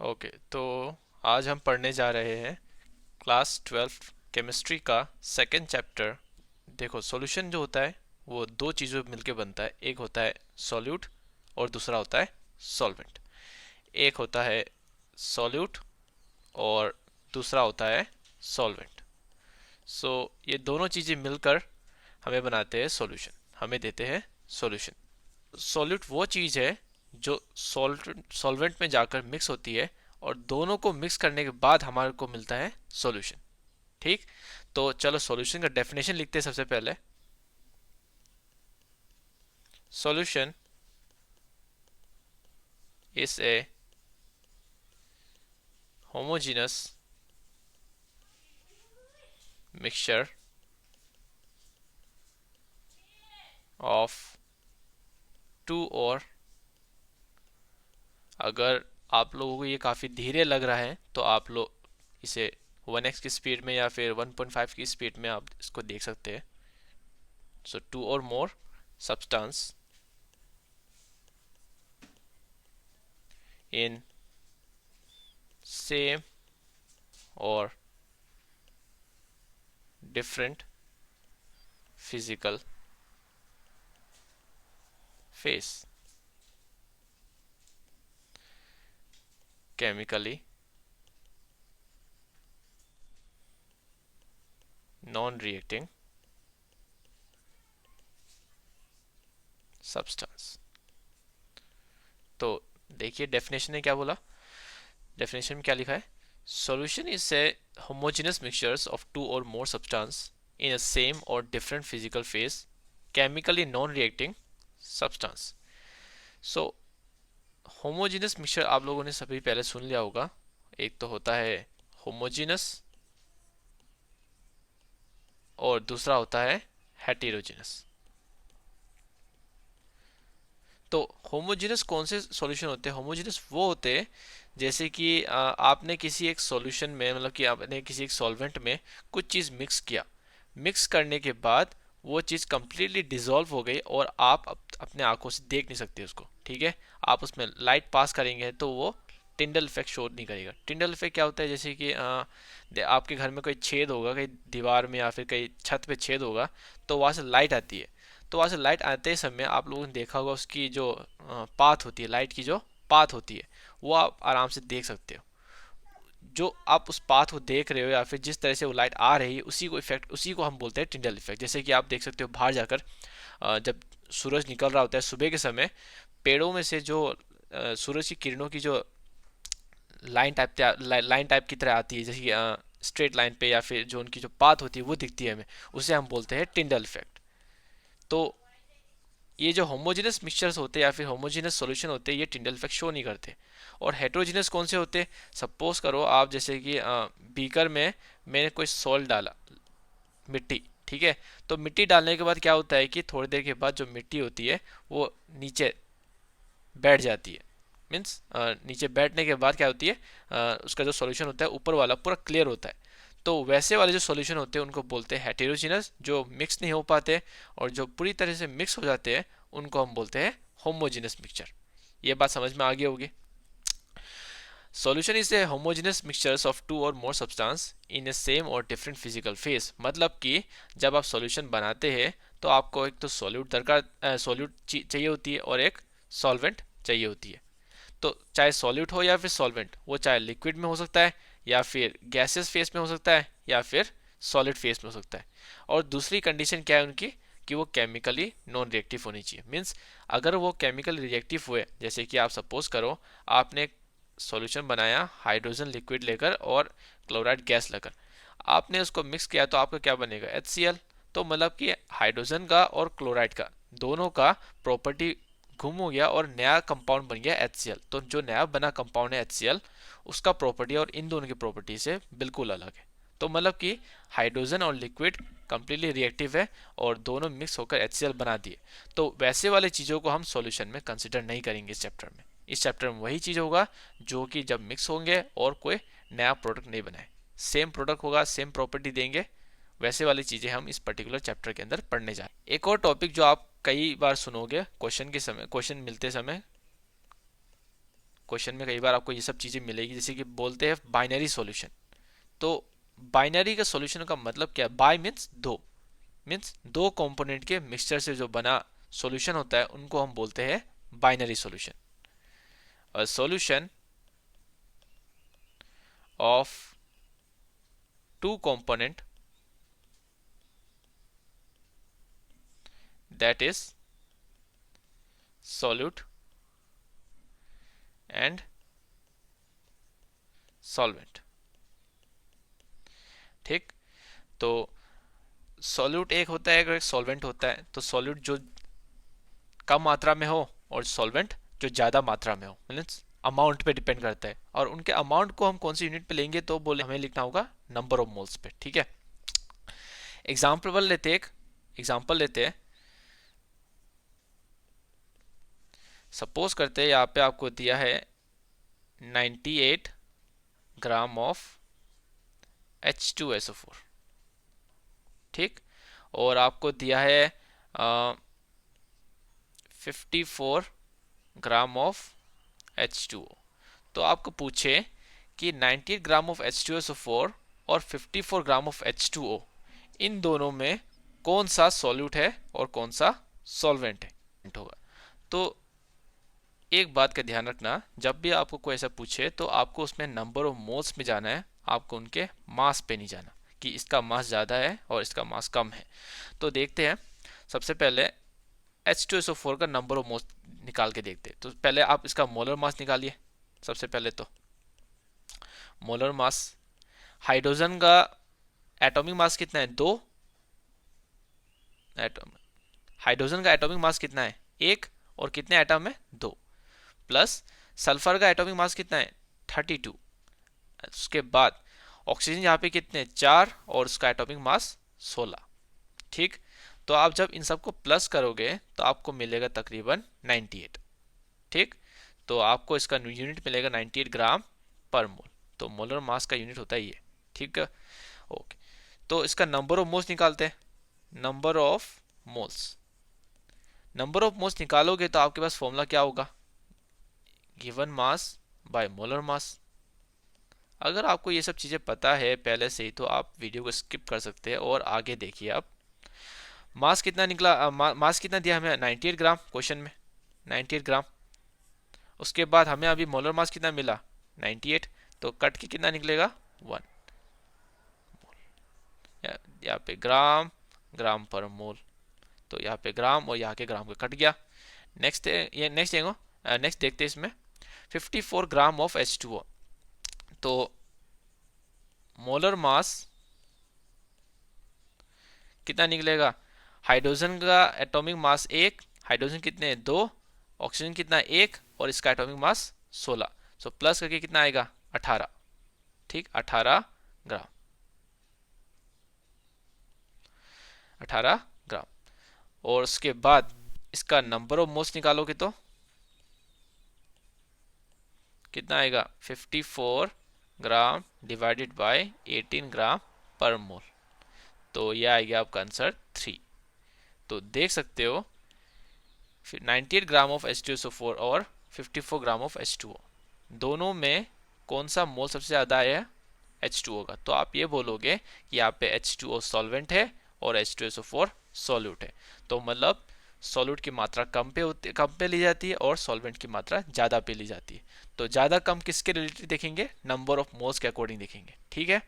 Okay, तो आज हम पढ़ने जा रहे हैं क्लास 12 केमिस्ट्री का सेकेंड चैप्टर। देखो, सॉल्यूशन जो होता है वो दो चीज़ों मिलके बनता है। एक होता है सॉल्यूट और दूसरा होता है सॉल्वेंट। एक होता है सॉल्यूट और दूसरा होता है सॉल्वेंट। सो ये दोनों चीज़ें मिलकर हमें बनाते हैं सॉल्यूशन, हमें देते हैं सॉल्यूशन। सॉल्यूट वो चीज़ है जो सॉल्वेंट में जाकर मिक्स होती है और दोनों को मिक्स करने के बाद हमारे को मिलता है सॉल्यूशन। ठीक, तो चलो सॉल्यूशन का डेफिनेशन लिखते हैं सबसे पहले। Solution is a homogeneous mixture of two और, अगर आप लोगों को ये काफ़ी धीरे लग रहा है तो आप लोग इसे 1x की स्पीड में या फिर 1.5 की स्पीड में आप इसको देख सकते हैं। सो to or more substance in same और different physical phase, chemically non-reacting substance। तो देखिए डेफिनेशन ने क्या बोला। डेफिनेशन में क्या लिखा है? Solution is A homogeneous mixtures of two or more substance in a same or different physical phase, chemically non-reacting substance। So homogeneous mixture आप लोगों ने सभी पहले सुन लिया होगा। एक तो होता है होमोजेनस और दूसरा होता है हेटेरोजेनस। तो होमोजेनस कौन से सॉल्यूशन होते हैं? होमोजेनस वो होते हैं जैसे कि आपने किसी एक सॉल्यूशन में, मतलब कि आपने किसी एक सॉल्वेंट में कुछ चीज़ मिक्स किया। मिक्स करने के बाद वो चीज़ कंप्लीटली डिजॉल्व हो गई और आप अपने आंखों से देख नहीं सकते उसको। ठीक है, आप उसमें लाइट पास करेंगे तो वो टिंडल इफेक्ट शो नहीं करेगा। टिंडल इफेक्ट क्या होता है? जैसे कि आपके घर में कोई छेद होगा, कहीं दीवार में या फिर कहीं छत पे छेद होगा, तो वहाँ से लाइट आती है। तो वहाँ से लाइट आते समय आप लोगों ने देखा होगा उसकी जो पाथ होती है, लाइट की जो पाथ होती है, वो आप आराम से देख सकते हो। जो आप उस पाथ को देख रहे हो या फिर जिस तरह से वो लाइट आ रही है, उसी को इफेक्ट, उसी को हम बोलते हैं टिंडल इफेक्ट। जैसे कि आप देख सकते हो बाहर जाकर जब सूरज निकल रहा होता है सुबह के समय, पेड़ों में से जो सूरज की किरणों की जो लाइन टाइप की तरह आती है, जैसे कि स्ट्रेट लाइन पे, या फिर जो उनकी जो पाथ होती है वो दिखती है हमें, उसे हम बोलते हैं टिंडल इफेक्ट। तो ये जो होमोजेनस मिक्सचर्स होते हैं या फिर होमोजेनस सॉल्यूशन होते हैं, ये टिंडल इफेक्ट शो नहीं करते। और हेट्रोजेनस कौन से होते हैं? सपोज करो आप, जैसे कि बीकर में मैंने कोई सॉल्ट डाला, मिट्टी। ठीक है, तो मिट्टी डालने के बाद क्या होता है कि थोड़ी देर के बाद जो मिट्टी होती है वो नीचे बैठ जाती है। मीन्स नीचे बैठने के बाद क्या होती है, उसका जो सॉल्यूशन होता है ऊपर वाला पूरा क्लियर होता है। तो वैसे वाले जो सॉल्यूशन होते हैं उनको बोलते हैं हेटेरोजीनस, जो मिक्स नहीं हो पाते। और जो पूरी तरह से मिक्स हो जाते हैं उनको हम बोलते हैं होमोजेनस मिक्सचर। ये बात समझ में आ गई होगी। Solution is a homogeneous mixtures of two or more substance in a same or different physical phase. मतलब कि जब आप सॉल्यूशन बनाते हैं तो आपको एक तो सॉल्यूट दरकार सॉल्यूट चाहिए होती है और एक सॉल्वेंट चाहिए होती है। तो चाहे सॉल्यूट हो या फिर सॉल्वेंट, वो चाहे लिक्विड में हो सकता है या फिर गैसेस फेस में हो सकता है या फिर सॉलिड फेस में हो सकता है। और दूसरी कंडीशन क्या है उनकी, कि वो केमिकली नॉन रिएक्टिव होनी चाहिए। मीन्स अगर वो केमिकल रिएक्टिव हुए, जैसे कि आप सपोज करो आपने सॉल्यूशन बनाया हाइड्रोजन लिक्विड लेकर और क्लोराइड गैस लेकर, आपने उसको मिक्स किया, तो आपका क्या बनेगा? HCl। तो मतलब कि हाइड्रोजन का और क्लोराइड का दोनों का प्रॉपर्टी गुम हो गया और नया कंपाउंड बन गया HCl। तो जो नया बना कंपाउंड है HCl, उसका प्रॉपर्टी और इन दोनों की प्रॉपर्टी से बिल्कुल अलग है। तो मतलब कि हाइड्रोजन और लिक्विड कंप्लीटली रिएक्टिव है और दोनों मिक्स होकर HCl बना दिए। तो वैसे वाले चीज़ों को हम सॉल्यूशन में कंसिडर नहीं करेंगे इस चैप्टर में। इस चैप्टर में वही चीज़ होगा जो कि जब मिक्स होंगे और कोई नया प्रोडक्ट नहीं बनाए, सेम प्रोडक्ट होगा, सेम प्रॉपर्टी देंगे, वैसे वाली चीज़ें हम इस पर्टिकुलर चैप्टर के अंदर पढ़ने जाए। एक और टॉपिक जो आप कई बार सुनोगे क्वेश्चन के समय, क्वेश्चन मिलते समय, क्वेश्चन में कई बार आपको ये सब चीज़ें मिलेगी, जैसे कि बोलते हैं बाइनरी सॉल्यूशन। तो बाइनरी का सॉल्यूशन का मतलब क्या है? बाय मीन्स दो कंपोनेंट के मिक्सचर से जो बना सॉल्यूशन होता है उनको हम बोलते हैं binary solution. A solution of two component that is solute and solvent। ठीक, तो सॉल्यूट एक होता है, एक सॉल्वेंट होता है। तो सॉल्यूट जो कम मात्रा में हो और सॉल्वेंट जो ज़्यादा मात्रा में हो, मीन्स अमाउंट पे डिपेंड करता है। और उनके अमाउंट को हम कौन सी यूनिट पे लेंगे, तो बोले हमें लिखना होगा नंबर ऑफ मोल्स पे। ठीक है, एग्जाम्पल लेते हैं। सपोज करते हैं यहाँ पे आपको दिया है 98 ग्राम ऑफ H2SO4। ठीक, और आपको दिया है 54 ग्राम ऑफ H2O। तो आपको पूछे कि 98 ग्राम ऑफ H2SO4 और 54 ग्राम ऑफ H2O, इन दोनों में कौन सा सॉल्यूट है और कौन सा सॉल्वेंट है होगा। तो एक बात का ध्यान रखना, जब भी आपको कोई ऐसा पूछे तो आपको उसमें नंबर ऑफ मोल्स में जाना है, आपको उनके मास पे नहीं जाना कि इसका मास ज़्यादा है और इसका मास कम है। तो देखते हैं, सबसे पहले H2SO4 का नंबर ऑफ मोल्स निकाल के देखते हैं। तो पहले आप इसका मोलर मास निकालिए। सबसे पहले तो मोलर मास, हाइड्रोजन का एटॉमिक मास कितना है? 2 एटम। हाइड्रोजन का एटॉमिक मास कितना है? 1, और कितने एटम है? 2। प्लस सल्फर का एटॉमिक मास कितना है? 32। उसके बाद ऑक्सीजन यहाँ पे कितने? 4, और उसका एटॉमिक मास 16। ठीक, तो आप जब इन सबको प्लस करोगे तो आपको मिलेगा तकरीबन 98। ठीक, तो आपको इसका यूनिट मिलेगा 98 ग्राम पर मोल। तो मोलर मास का यूनिट होता है ये। ठीक है, ओके। तो इसका नंबर ऑफ मोल्स निकालते हैं। नंबर ऑफ मोल्स निकालोगे तो आपके पास फॉर्मूला क्या होगा? गिवन मास बाय मोलर मास। अगर आपको ये सब चीज़ें पता है पहले से ही तो आप वीडियो को स्किप कर सकते हैं और आगे देखिए। आप मास कितना निकला, मास कितना दिया हमें? 98 ग्राम क्वेश्चन में, 98 ग्राम। उसके बाद हमें अभी मोलर मास कितना मिला? 98। तो कट के कितना निकलेगा? 1। यहाँ पे ग्राम पर मोल, तो यहाँ पे ग्राम और यहाँ के ग्राम का कट गया। नेक्स्ट देखते हैं इसमें 54 ग्राम ऑफ H2O। तो मोलर मास कितना निकलेगा? हाइड्रोजन का एटॉमिक मास 1, हाइड्रोजन कितने? 2, ऑक्सीजन कितना? 1, और इसका एटॉमिक मास 16। सो प्लस करके कितना आएगा? 18। ठीक, 18 ग्राम, 18 ग्राम। और उसके बाद इसका नंबर ऑफ मोल्स निकालोगे तो कितना आएगा? 54 ग्राम डिवाइडेड बाय 18 ग्राम पर मोल। तो यह आएगा आपका आंसर 3। तो देख सकते हो फिर 98 ग्राम ऑफ H2SO4 और 54 ग्राम ऑफ H2O, दोनों में कौन सा मोल सबसे ज़्यादा है? H2O का। तो आप ये बोलोगे कि यहाँ पे H2O सॉल्वेंट है और H2SO4 सॉल्यूट है। तो मतलब सॉल्यूट की मात्रा कम पे ली जाती है और सॉल्वेंट की मात्रा ज़्यादा पे ली जाती है। तो ज़्यादा कम किसके रिलेटेड देखेंगे? नंबर ऑफ मोल्स के अकॉर्डिंग देखेंगे। ठीक है,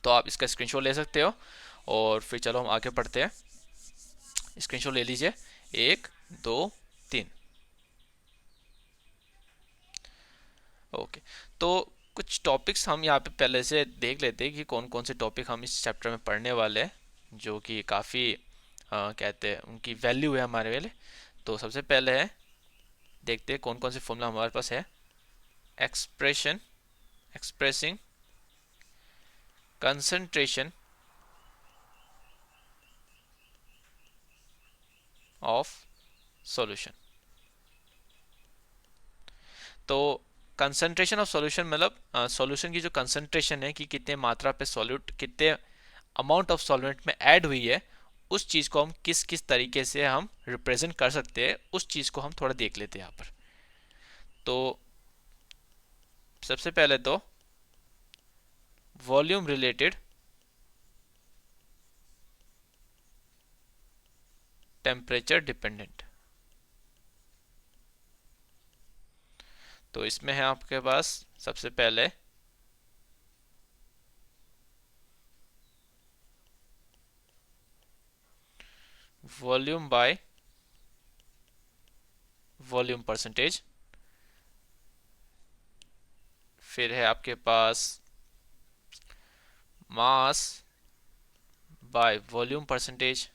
तो आप इसका स्क्रीनशॉट ले सकते हो और फिर चलो हम आगे पढ़ते हैं। स्क्रीनशॉट ले लीजिए, 1 2 3। ओके, तो कुछ टॉपिक्स हम यहाँ पे पहले से देख लेते हैं कि कौन कौन से टॉपिक हम इस चैप्टर में पढ़ने वाले हैं, जो कि काफ़ी कहते हैं उनकी वैल्यू है हमारे लिए। तो सबसे पहले है, देखते हैं कौन कौन से फॉर्मूला हमारे पास है। Expressing concentration of solution. तो कंसंट्रेशन ऑफ सॉल्यूशन मतलब सॉल्यूशन की जो कंसंट्रेशन है कि कितने मात्रा पे सॉल्यूट, कितने अमाउंट ऑफ सॉल्वेंट में ऐड हुई है, उस चीज़ को हम किस किस तरीके से हम रिप्रेजेंट कर सकते हैं, उस चीज़ को हम थोड़ा देख लेते हैं यहाँ पर। तो सबसे पहले तो वॉल्यूम रिलेटेड टेम्परेचर डिपेंडेंट। तो इसमें है आपके पास सबसे पहले वॉल्यूम बाय वॉल्यूम परसेंटेज, फिर है आपके पास मास बाय वॉल्यूम परसेंटेज,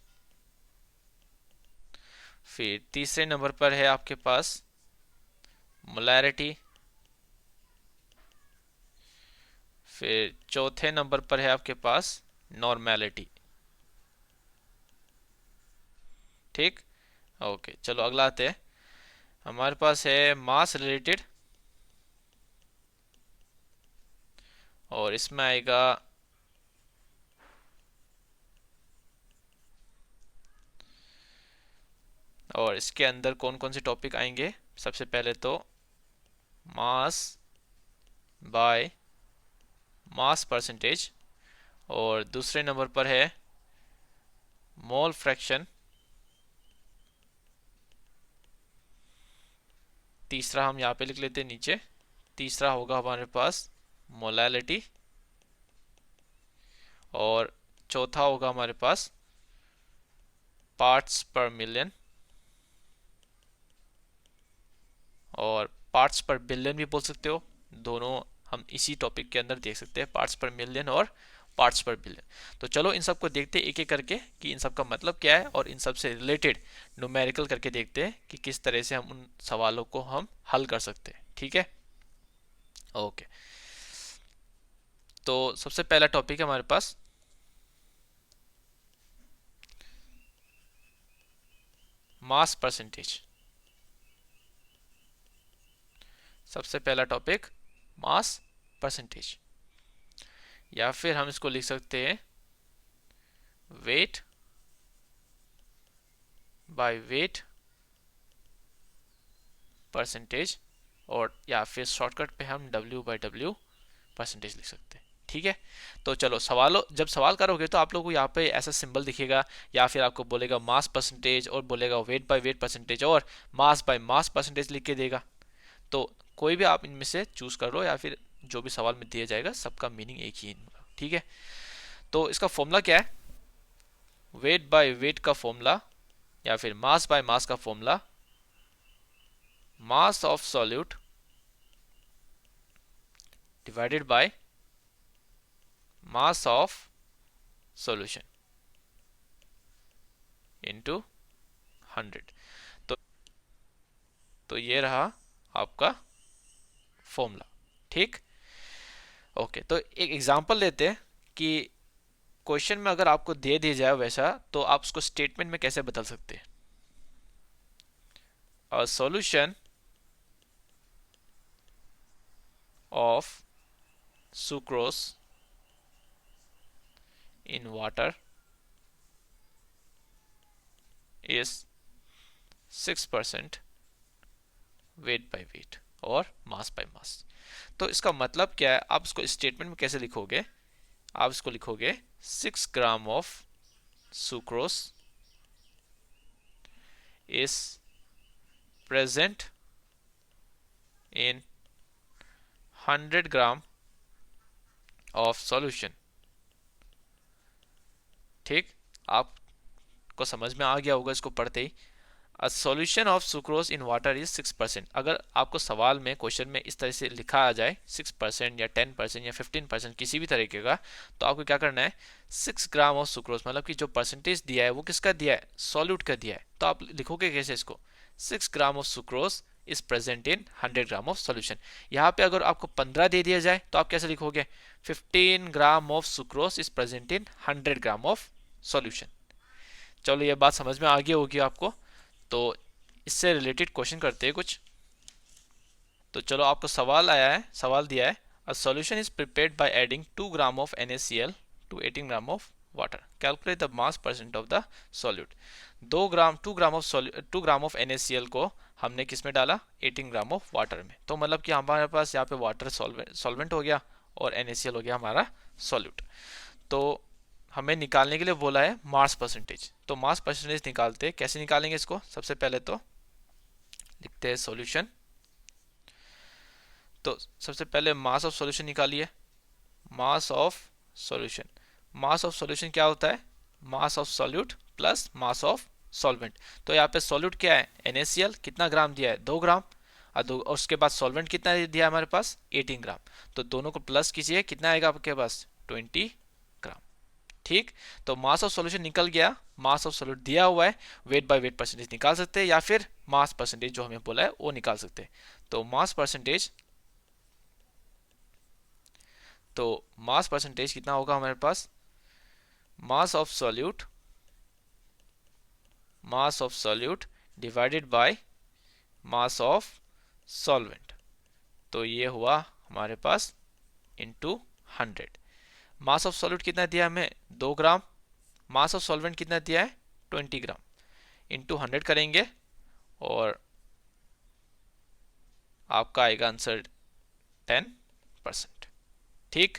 फिर तीसरे नंबर पर है आपके पास मोलैरिटी, फिर चौथे नंबर पर है आपके पास नॉर्मेलिटी। ठीक, ओके चलो अगला आते हैं। हमारे पास है मास रिलेटेड, और इसमें आएगा और इसके अंदर कौन कौन से टॉपिक आएंगे। सबसे पहले तो मास बाय मास परसेंटेज, और दूसरे नंबर पर है मोल फ्रैक्शन, तीसरा हम यहाँ पे लिख लेते हैं नीचे, तीसरा होगा हमारे पास मोलैलिटी, और चौथा होगा हमारे पास पार्ट्स पर मिलियन, और पार्ट्स पर बिलियन भी बोल सकते हो। दोनों हम इसी टॉपिक के अंदर देख सकते हैं, पार्ट्स पर मिलियन और पार्ट्स पर बिलियन। तो चलो इन सब को देखते हैं एक एक करके कि इन सब का मतलब क्या है, और इन सब से रिलेटेड न्यूमेरिकल करके देखते हैं कि किस तरह से हम उन सवालों को हम हल कर सकते हैं। ठीक है, ओके। तो सबसे पहला टॉपिक है हमारे पास मास परसेंटेज। सबसे पहला टॉपिक मास परसेंटेज, या फिर हम इसको लिख सकते हैं वेट बाय वेट परसेंटेज, और या फिर शॉर्टकट पे हम W बाय W परसेंटेज लिख सकते हैं। ठीक है, तो चलो सवालों जब सवाल करोगे तो आप लोगों को यहाँ पे ऐसा सिंबल दिखेगा, या फिर आपको बोलेगा मास परसेंटेज और बोलेगा वेट बाय वेट परसेंटेज और मास बाय मास परसेंटेज लिख के देगा। तो कोई भी आप इनमें से चूज कर लो, या फिर जो भी सवाल में दिया जाएगा सबका मीनिंग एक ही होगा। ठीक है, तो इसका फॉर्मूला क्या है, वेट बाय वेट का फॉर्मूला या फिर मास बाय मास का formula, mass of solute divided by mass of solution into 100। तो ये रहा आपका फॉर्मूला। ठीक, ओके। तो एक एग्जांपल लेते हैं कि क्वेश्चन में अगर आपको दे दिया जाए वैसा, तो आप उसको स्टेटमेंट में कैसे बदल सकते हैं। अ solution of sucrose in water is 6% weight by weight और मास बाय मास। तो इसका मतलब क्या है, आप इसको स्टेटमेंट में कैसे लिखोगे, आप इसको लिखोगे 6 gram of sucrose is present in 100 gram of solution. ठीक, आपको समझ में आ गया होगा इसको पढ़ते ही। A solution of sucrose in water is 6%। अगर आपको सवाल में क्वेश्चन में इस तरह से लिखा आ जाए 6% या 10% या 15% किसी भी तरीके का, तो आपको क्या करना है, 6 ग्राम ऑफ सुक्रोज, मतलब कि जो परसेंटेज दिया है वो किसका दिया है, सॉल्यूट का दिया है। तो आप लिखोगे कैसे इसको, 6 gram of sucrose is present in 100 gram of solution. यहाँ पे अगर आपको 15 दे दिया जाए तो आप कैसे लिखोगे, 15 ग्राम of sucrose is present in 100 gram of solution. चलो ये बात समझ में आ गई होगी आपको। तो इससे रिलेटेड क्वेश्चन करते हैं कुछ। तो चलो आपको सवाल आया है, सवाल दिया है, a solution is prepared by adding 2 gram of NaCl to 18 gram of water. Calculate the mass percent of the solute. 2 gram of NaCl को हमने किस में डाला, 18 ग्राम ऑफ वाटर में। तो मतलब कि हमारे पास यहाँ पे वाटर सॉल्वेंट हो गया और NaCl हो गया हमारा सॉल्यूट। तो हमें निकालने के लिए बोला है मास परसेंटेज। तो मास परसेंटेज निकालते हैं, कैसे निकालेंगे इसको, सबसे पहले तो लिखते हैं सॉल्यूशन। तो सबसे पहले मास ऑफ सॉल्यूशन निकालिए। Mass of solution, mass of solution क्या होता है, मास of solute plus mass of solvent. तो यहाँ पे सॉल्यूट क्या है, NaCl कितना ग्राम दिया है, 2 ग्राम, और उसके बाद सॉल्वेंट कितना दिया है हमारे पास, 18 ग्राम। तो दोनों को प्लस कीजिए, कितना आएगा आपके पास, 20 ग्राम। ठीक, तो मास ऑफ सॉल्यूशन निकल गया, मास ऑफ सॉल्यूट दिया हुआ है, वेट बाय वेट परसेंटेज निकाल सकते हैं या फिर मास परसेंटेज जो हमें बोला है वो निकाल सकते हैं। तो मास परसेंटेज, तो मास परसेंटेज कितना होगा हमारे पास, mass of solute, mass of solute divided by mass of solvent. तो ये हुआ हमारे पास इनटू 100। मास ऑफ सॉल्यूट कितना दिया हमें, 2 ग्राम, मास ऑफ सॉल्वेंट कितना दिया है, 20 ग्राम, इनटू 100 करेंगे और आपका आएगा आंसर 10%। ठीक,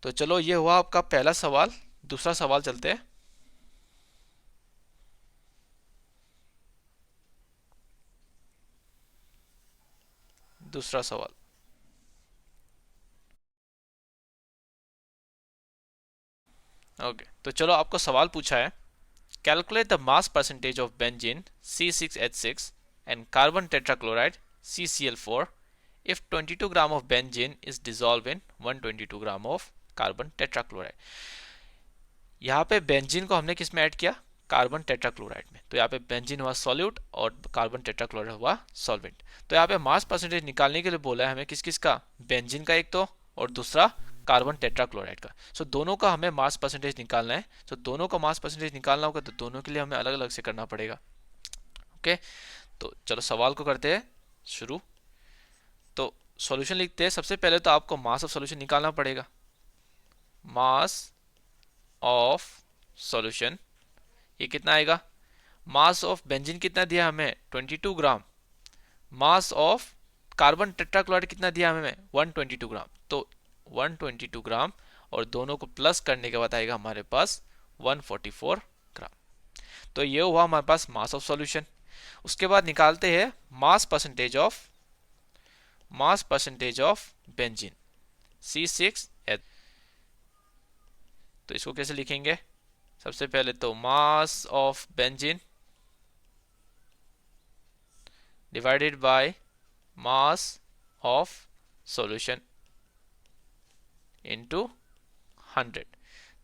तो चलो ये हुआ आपका पहला सवाल। दूसरा सवाल चलते हैं। दूसरा सवाल, ओके तो चलो आपको सवाल पूछा है, calculate the mass percentage of benzene C6H6 and carbon tetrachloride CCl4 if 22 gram of benzene is dissolved in 122 gram of carbon tetrachloride। यहाँ पे बेंजीन को हमने किस में ऐड किया, कार्बन टेट्राक्लोराइड में। तो यहाँ पे बेंजीन हुआ सॉल्यूट और कार्बन टेट्राक्लोराइड हुआ सॉल्वेंट। तो यहाँ पे मास परसेंटेज निकालने के लिए बोला है हमें किस किस का, बेंजीन का एक तो, और दूसरा कार्बन टेट्राक्लोराइड का। सो दोनों का हमें मास परसेंटेज निकालना है। सो दोनों का मास परसेंटेज निकालना होगा तो दोनों के लिए हमें अलग अलग से करना पड़ेगा। ओके, तो चलो सवाल को करते हैं शुरू। तो सॉल्यूशन लिखते हैं। सबसे पहले तो आपको मास ऑफ सॉल्यूशन निकालना पड़ेगा। मास ऑफ सॉल्यूशन ये कितना आएगा, मास ऑफ बेंजीन कितना दिया हमें, 22 ग्राम, मास ऑफ कार्बन टेट्राक्लोराइड कितना दिया हमें, 122 ग्राम। तो 122 ग्राम और दोनों को प्लस करने के बाद आएगा हमारे पास 144 ग्राम। तो ये हुआ हमारे पास मास ऑफ सॉल्यूशन। उसके बाद निकालते हैं मास परसेंटेज ऑफ बेंजीन C6H। तो इसको कैसे लिखेंगे, सबसे पहले तो mass of benzene divided by mass of solution into 100।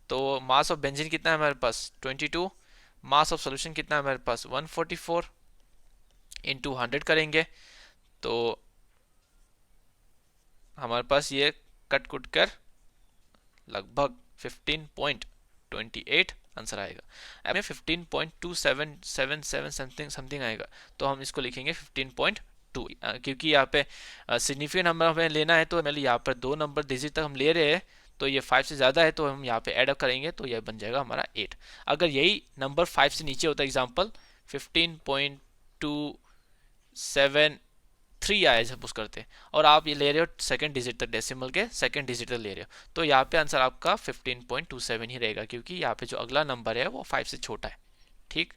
तो मास ऑफ बेंजीन कितना है हमारे पास, 22, मास ऑफ सॉल्यूशन कितना है हमारे पास, 144, इनटू 100 करेंगे तो हमारे पास ये कट कुट कर लगभग 15.28 आंसर आएगा। अब 15.2777 समथिंग आएगा। तो हम इसको लिखेंगे 15.2, क्योंकि यहाँ पे सिग्निफिकेंट नंबर हमें लेना है। तो पहले यहाँ पर 2 नंबर डिजिट तक हम ले रहे हैं, तो ये 5 से ज़्यादा है तो हम यहाँ पे ऐड अप करेंगे तो ये बन जाएगा हमारा 8। अगर यही नंबर 5 से नीचे होता, एग्जाम्पल 15.273 आया सपोज करते हैं, और आप ये ले रहे हो सेकंड डिजिट तक, डेसिमल के सेकंड डिजिट तक ले रहे हो, तो यहाँ पे आंसर आपका 15.27 ही रहेगा, क्योंकि यहाँ पे जो अगला नंबर है वो 5 से छोटा है। ठीक,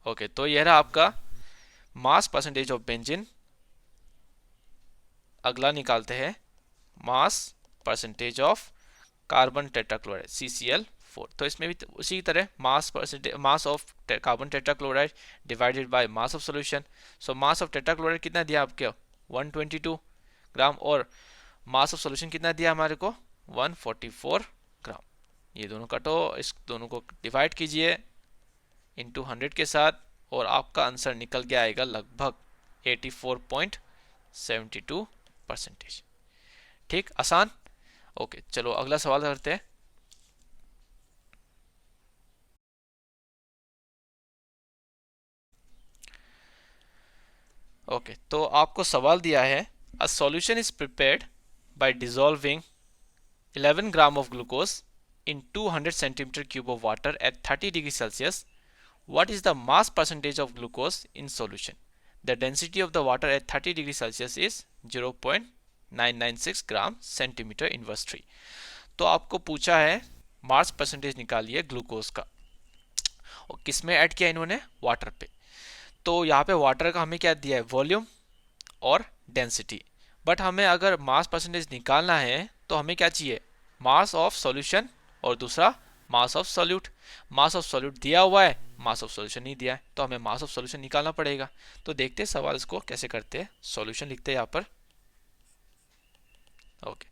ओके, तो यह रहा आपका मास परसेंटेज ऑफ बेंजीन। अगला निकालते हैं मास percentage of carbon tetrachloride CCl4। तो इसमें भी उसी तरह mass of carbon tetrachloride divided by mass of solution. So mass of tetrachloride कितना दिया आपके, 122 ग्राम, और मास ऑफ सॉल्यूशन कितना दिया हमारे को, 144 ग्राम। ये दोनों कटो, इस दोनों को डिवाइड कीजिए इनटू 100 के साथ, और आपका आंसर निकल के आएगा लगभग 84.72%। ठीक, आसान। ओके, चलो अगला सवाल करते हैं। ओके, तो आपको सवाल दिया है, a solution is prepared bye dissolving 11 gram of glucose in 200 centimeter cube of water at 30 degrees Celsius, what is the mass percentage of glucose in solution? The density of the water at 30 degrees Celsius is 0.996 gram centimetre inverse 3। तो आपको पूछा है mass percentage निकालिए glucose का, और किस में add किया इन्होंने? वाटर पे। तो यहाँ पे वाटर का हमें क्या दिया है? वॉल्यूम और डेंसिटी। बट हमें अगर मास परसेंटेज निकालना है तो हमें क्या चाहिए? मास ऑफ सॉल्यूशन और दूसरा मास of solute. Mass of solute दिया हुआ है, मास ऑफ सॉल्यूशन नहीं दिया है, तो हमें मास ऑफ सॉल्यूशन निकालना पड़ेगा। तो देखते हैं सवाल इसको कैसे करते हैं। सॉल्यूशन लिखते हैं यहाँ पर। ओके,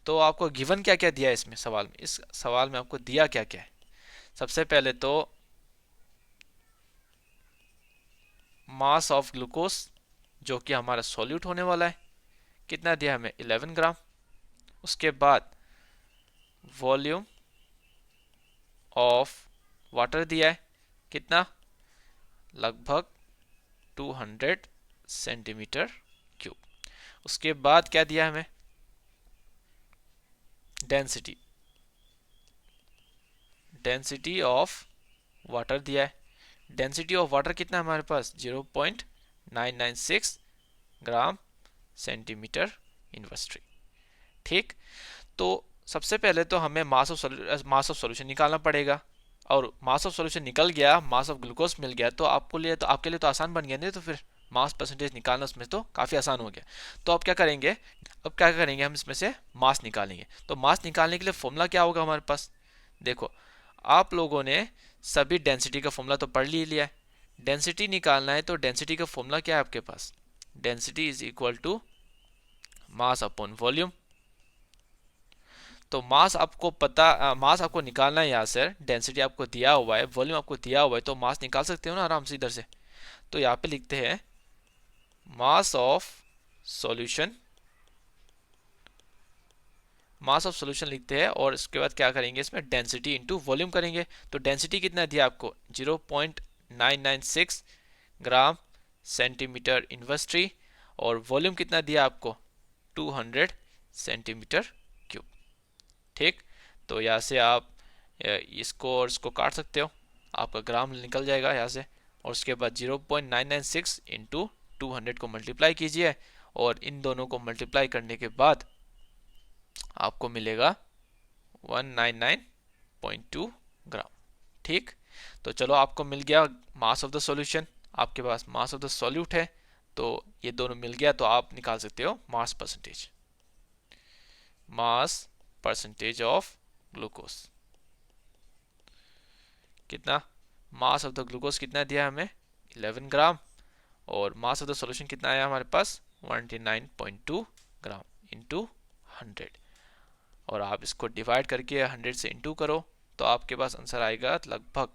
तो आपको गिवन क्या क्या दिया है इसमें सवाल में? इस सवाल में आपको दिया क्या क्या है? सबसे पहले तो मास ऑफ ग्लूकोज जो कि हमारा सॉल्यूट होने वाला है, कितना दिया हमें? 11 ग्राम। उसके बाद वॉल्यूम ऑफ वाटर दिया है, कितना? लगभग 200 सेंटीमीटर क्यूब। उसके बाद क्या दिया हमें? डेंसिटी। डेंसिटी ऑफ वाटर दिया है। डेंसिटी ऑफ वाटर कितना हमारे पास? 0.996 ग्राम सेंटीमीटर इनवर्स 3। ठीक, तो सबसे पहले तो हमें मास ऑफ सॉल्यूशन निकालना पड़ेगा, और मास ऑफ सॉल्यूशन निकल गया, मास ऑफ ग्लूकोज मिल गया, तो आपके लिए तो आसान बन गया नहीं? तो फिर मास परसेंटेज निकालना उसमें तो काफ़ी आसान हो गया। तो अब क्या करेंगे? हम इसमें से मास निकालेंगे। तो मास निकालने के लिए फॉर्मूला क्या होगा हमारे पास? देखो, आप लोगों ने सभी डेंसिटी का फॉर्मूला तो पढ़ ही लिया है। डेंसिटी निकालना है तो डेंसिटी का फॉर्मूला क्या है आपके पास? Density is equal to mass upon volume. तो मास आपको निकालना है यहाँ से। डेंसिटी आपको दिया हुआ है, वॉल्यूम आपको दिया हुआ है, तो मास निकाल सकते हो ना आराम से इधर से। तो यहाँ पे लिखते हैं mass of solution. Mass of solution लिखते हैं, और इसके बाद क्या करेंगे? इसमें डेंसिटी इंटू वॉल्यूम करेंगे। तो डेंसिटी कितना दिया आपको? 0.996 ग्राम सेंटीमीटर इनवर्स 3, और वॉल्यूम कितना दिया आपको? 200 सेंटीमीटर क्यूब। ठीक, तो यहाँ से आप इसको और इसको काट सकते हो, आपका ग्राम निकल जाएगा यहाँ से। और उसके बाद 0.996 इंटू 200 को मल्टीप्लाई कीजिए, और इन दोनों को मल्टीप्लाई करने के बाद आपको मिलेगा 199.2 ग्राम। ठीक, तो चलो आपको मिल गया मास ऑफ द सॉल्यूशन, आपके पास मास ऑफ द सॉल्यूट है, तो ये दोनों मिल गया, तो आप निकाल सकते हो mass percentage. Mass percentage of glucose कितना? मास ऑफ द ग्लूकोज कितना दिया हमें? 11 ग्राम, और मास ऑफ द सॉल्यूशन कितना आया हमारे पास? 199.2 ग्राम इंटू 100, और आप इसको डिवाइड करके 100 से इंटू करो, तो आपके पास आंसर आएगा लगभग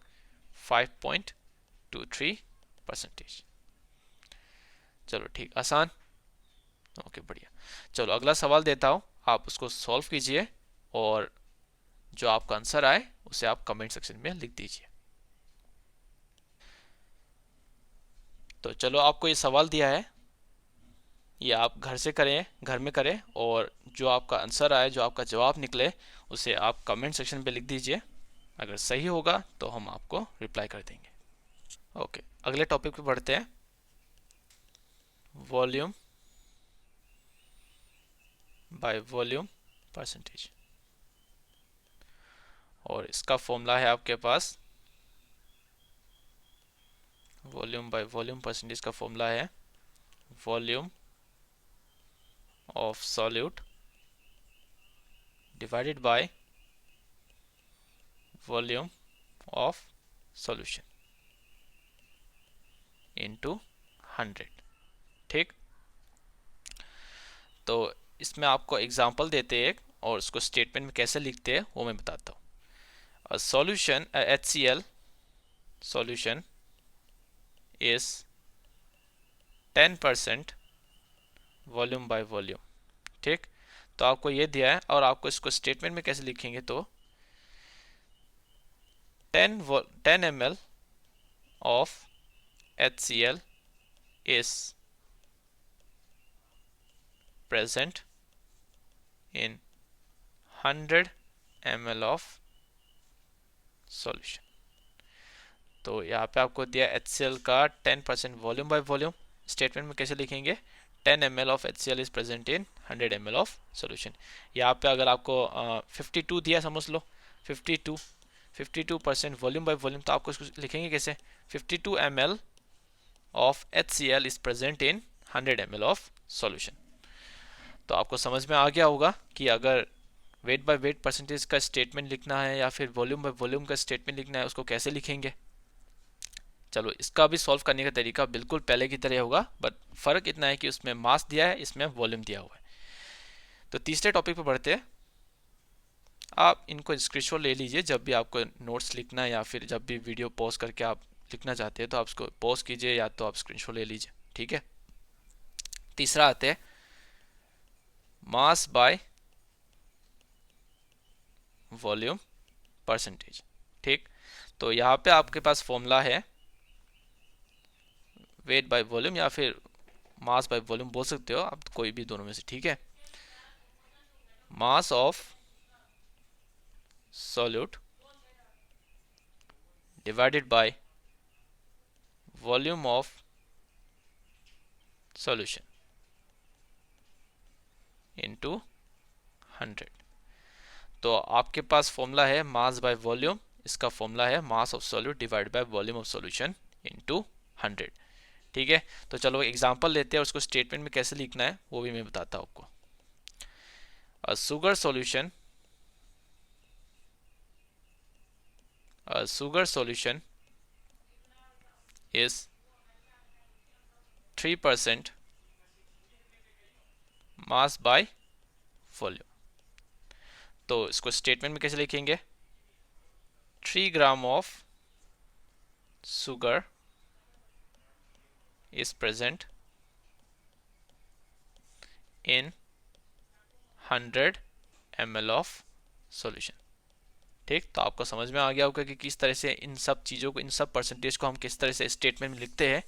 5.23%। चलो ठीक, आसान। ओके, बढ़िया। चलो अगला सवाल देता हूँ, आप उसको सॉल्व कीजिए, और जो आपका आंसर आए उसे आप कमेंट सेक्शन में लिख दीजिए। तो चलो, आपको ये सवाल दिया है, ये आप घर से करें, घर में करें, और जो आपका आंसर आए, जो आपका जवाब निकले, उसे आप कमेंट सेक्शन पे लिख दीजिए। अगर सही होगा तो हम आपको रिप्लाई कर देंगे। ओके, अगले टॉपिक पे बढ़ते हैं। वॉल्यूम बाय वॉल्यूम परसेंटेज, और इसका फॉर्मूला है आपके पास, वॉल्यूम बाय वॉल्यूम परसेंटेज का फॉर्मूला है volume of solute divided by volume of solution into 100। ठीक, तो इसमें आपको एग्जांपल देते हैं, और उसको स्टेटमेंट में कैसे लिखते हैं वो मैं बताता हूँ। Solution HCl solution is 10% volume by volume. ठीक, तो आपको ये दिया है, और आपको इसको स्टेटमेंट में कैसे लिखेंगे? तो 10 ml of HCl is present in 100 ml of solution. तो यहाँ पे आपको दिया HCl का 10% वॉल्यूम बाय वॉल्यूम। स्टेटमेंट में कैसे लिखेंगे? 10 ml of HCl is present in 100 ml of solution. यहाँ पे अगर आपको 52 दिया समझ लो, 52% वॉल्यूम बाय वॉल्यूम, तो आपको इसको लिखेंगे कैसे? 52 ml of HCl is present in 100 ml of solution. तो आपको समझ में आ गया होगा कि अगर वेट बाय वेट परसेंटेज का स्टेटमेंट लिखना है या फिर वॉल्यूम बाय वॉल्यूम का स्टेटमेंट लिखना है, उसको कैसे लिखेंगे। चलो इसका भी सॉल्व करने का तरीका बिल्कुल पहले की तरह होगा, बट फर्क इतना है कि उसमें मास दिया है, इसमें वॉल्यूम दिया हुआ है। तो तीसरे टॉपिक पर बढ़ते हैं। आप इनको स्क्रीनशॉट ले लीजिए जब भी आपको नोट्स लिखना है या फिर जब भी वीडियो पॉज करके आप लिखना चाहते हैं तो आप उसको पॉज कीजिए या तो आप स्क्रीनशॉट ले लीजिए, ठीक है। तीसरा आते हैं मास बाय वॉल्यूम परसेंटेज, ठीक। तो यहाँ पे आपके पास फॉर्मूला है वेट बाय वॉल्यूम या फिर मास बाय वॉल्यूम बोल सकते हो आप, कोई भी दोनों में से, ठीक है। Mass of solute divided by volume of solution into 100। तो आपके पास फॉर्मूला है मास बाय वॉल्यूम, इसका फॉर्मूला है मास of solute divide by volume of solution into 100, ठीक है। तो चलो एग्जांपल लेते हैं, उसको स्टेटमेंट में कैसे लिखना है वो भी मैं बताता हूँ आपको। A sugar solution is 3% mass by volume। तो इसको स्टेटमेंट में कैसे लिखेंगे? 3 gram of sugar is present in 100 ml of solution, ठीक। तो आपको समझ में आ गया होगा कि किस तरह से इन सब चीज़ों को, इन सब परसेंटेज को हम किस तरह से स्टेटमेंट में लिखते हैं।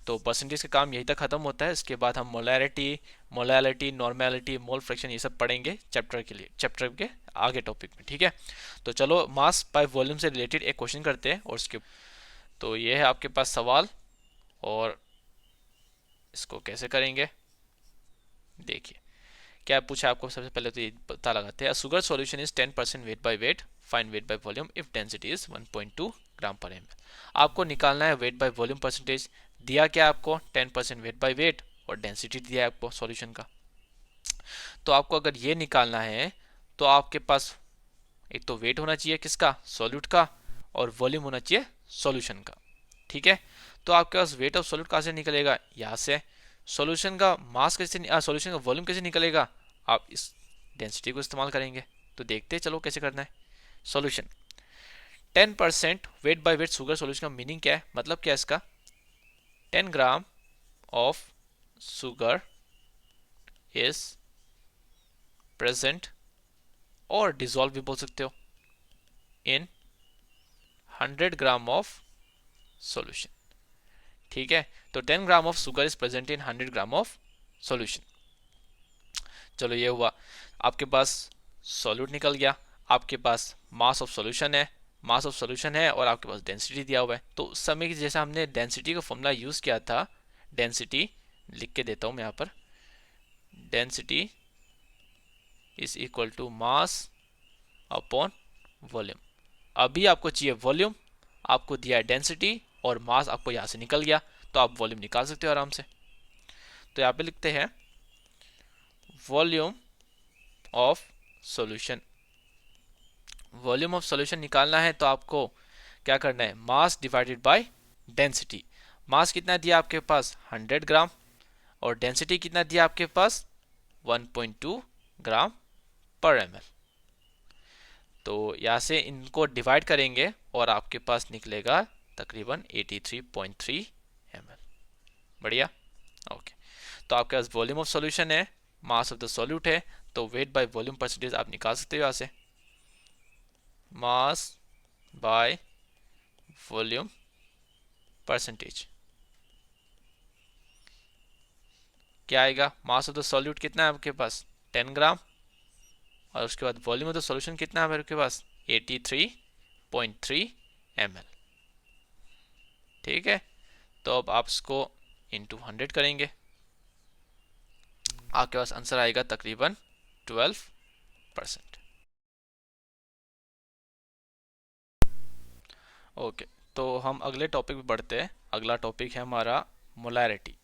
तो परसेंटेज का काम यहीं तक खत्म होता है। इसके बाद हम मोलैरिटी, नॉर्मेलिटी, मोल फ्रैक्शन ये सब पढ़ेंगे चैप्टर के आगे टॉपिक में, ठीक है। तो चलो मास बाय वॉल्यूम से रिलेटेड एक क्वेश्चन करते हैं और उसके, तो ये है आपके पास सवाल और इसको कैसे करेंगे देखिए। क्या पूछा आपको? सबसे पहले तो ये पता लगाते हैं। Sugar solution is 10% weight by weight, find weight by volume if density is 1.2 ग्राम पर एम। आपको निकालना है वेट बाय वॉल्यूम परसेंटेज। दिया क्या आपको? 10% वेट बाय वेट और डेंसिटी दिया है आपको सॉल्यूशन का। तो आपको अगर ये निकालना है तो आपके पास एक तो वेट होना चाहिए किसका? सॉल्यूट का, और वॉल्यूम होना चाहिए सॉल्यूशन का, ठीक है। तो आपके पास वेट ऑफ सॉल्यूट कहाँ से निकलेगा? यहाँ से। सॉल्यूशन का मास कैसे, सॉल्यूशन का वॉल्यूम कैसे निकलेगा? आप इस डेंसिटी को इस्तेमाल करेंगे। तो देखते हैं चलो कैसे करना है। Solution 10% weight by weight sugar solution का मीनिंग क्या है, मतलब क्या है इसका? 10 gram of sugar is present, और डिजोल्व भी बोल सकते हो, इन 100 ग्राम ऑफ सॉल्यूशन, ठीक है। तो 10 gram of sugar is present in 100 gram of solution. चलो ये हुआ, आपके पास सॉल्यूट निकल गया, आपके पास मास ऑफ सॉल्यूशन है और आपके पास डेंसिटी दिया हुआ है। तो उस समय की जैसा हमने डेंसिटी का फॉर्मूला यूज़ किया था, डेंसिटी लिख के देता हूँ मैं यहाँ पर, density is equal to mass upon volume. अभी आपको चाहिए वॉल्यूम, आपको दिया है डेंसिटी और मास आपको यहाँ से निकल गया, तो आप वॉल्यूम निकाल सकते हो आराम से। तो यहाँ पे लिखते हैं volume of solution. Volume of solution निकालना है तो आपको क्या करना है? Mass divided by density. Mass कितना दिया आपके पास? 100 ग्राम, और डेंसिटी कितना दिया आपके पास? 1.2 ग्राम पर एम एल। तो यहाँ से इनको डिवाइड करेंगे और आपके पास निकलेगा तकरीबन 83.3 एम एल। बढ़िया, ओके। तो आपके पास वॉल्यूम ऑफ सॉल्यूशन है, मास ऑफ द सॉल्यूट है, तो वेट बाय वॉल्यूम परसेंटेज आप निकाल सकते हो यहाँ से। मास बाय वॉल्यूम परसेंटेज क्या आएगा? मास ऑफ द सॉल्यूट कितना है आपके पास? 10 ग्राम, और उसके बाद वॉल्यूम ऑफ द सॉल्यूशन कितना है आपके पास? 83 ml। ठीक है, तो अब आप इसको इंटू 100 करेंगे, आपके पास आंसर आएगा तकरीबन 12%। ओके, तो हम अगले टॉपिक पे बढ़ते हैं। अगला टॉपिक है हमारा मोलैरिटी।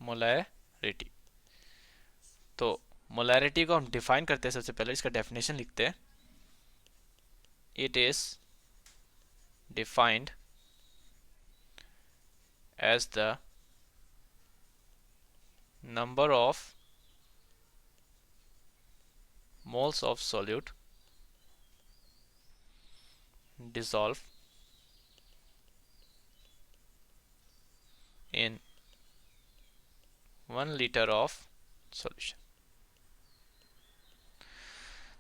मोलैरिटी, तो मोलैरिटी को हम डिफाइन करते हैं। सबसे पहले इसका डेफिनेशन लिखते हैं। It is defined as the number of moles of solute dissolved in 1 liter of solution।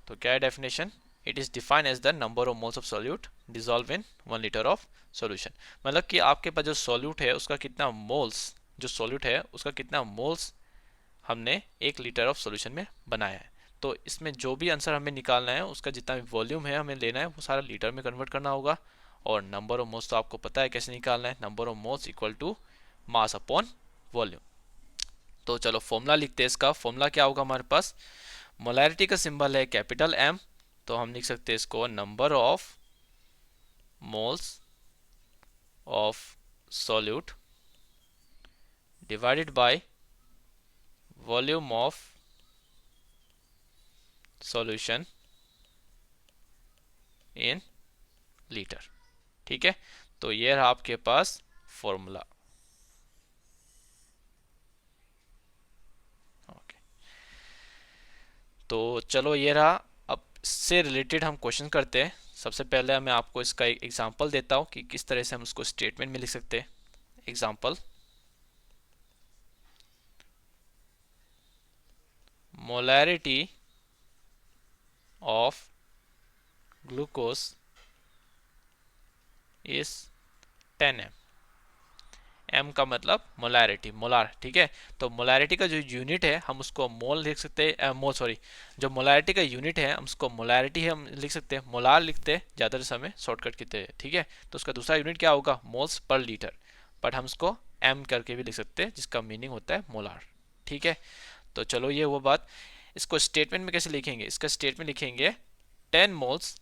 तो क्या है definition? It is defined as the number of moles of solute dissolve in 1 litre of solution. मतलब कि आपके पास जो solute है उसका कितना मोल्स, जो सोल्यूट है उसका कितना मोल्स हमने 1 लीटर ऑफ सॉल्यूशन में बनाया है। तो इसमें जो भी आंसर हमें निकालना है उसका जितना भी वॉल्यूम है हमें लेना है वो सारा लीटर में कन्वर्ट करना होगा। और नंबर ऑफ मोल्स तो आपको पता है कैसे निकालना है, number of moles equal to mass upon volume. तो चलो फॉर्मूला लिखते हैं। इसका फॉर्मूला क्या होगा हमारे पास? मोलैरिटी का सिंबल है कैपिटल एम, तो हम लिख सकते हैं इसको number of moles of solute divided by volume of solution in litre. ठीक है, तो ये रहा आपके पास फॉर्मूला। ओके, तो चलो ये रहा। अब इससे रिलेटेड हम क्वेश्चन करते हैं। सबसे पहले मैं आपको इसका एक एग्जांपल देता हूँ कि किस तरह से हम उसको स्टेटमेंट में लिख सकते हैं। Example, molarity of glucose is 10 m। M का मतलब मोलैरिटी, मोलार। ठीक है, तो मोलैरिटी का जो यूनिट है हम उसको मोल लिख सकते हैं, मोल सॉरी, जो मोलैरिटी का यूनिट है हम उसको मोलैरिटी है हम लिख सकते हैं, मोलार लिखते हैं ज़्यादातर समय शॉर्टकट की तरह। ठीक है, तो उसका दूसरा यूनिट क्या होगा? मोल्स पर लीटर, बट हम उसको एम करके भी लिख सकते हैं जिसका मीनिंग होता है मोलार। ठीक है, तो चलो ये वो बात। इसको स्टेटमेंट में कैसे लिखेंगे? इसका स्टेटमेंट लिखेंगे 10 मोल्स।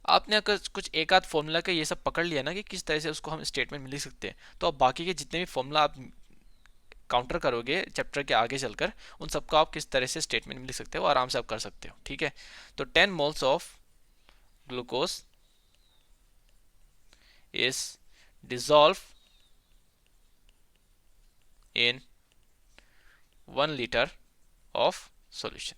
आपने अगर कुछ एक आध फॉर्मूला का ये सब पकड़ लिया ना कि किस तरह से उसको हम स्टेटमेंट में लिख सकते हैं, तो अब बाकी के जितने भी फॉर्मूला आप काउंटर करोगे चैप्टर के आगे चलकर, उन सबको आप किस तरह से स्टेटमेंट में लिख सकते हो आराम से आप कर सकते हो। ठीक है, तो 10 moles of glucose is dissolve in 1 litre of solution.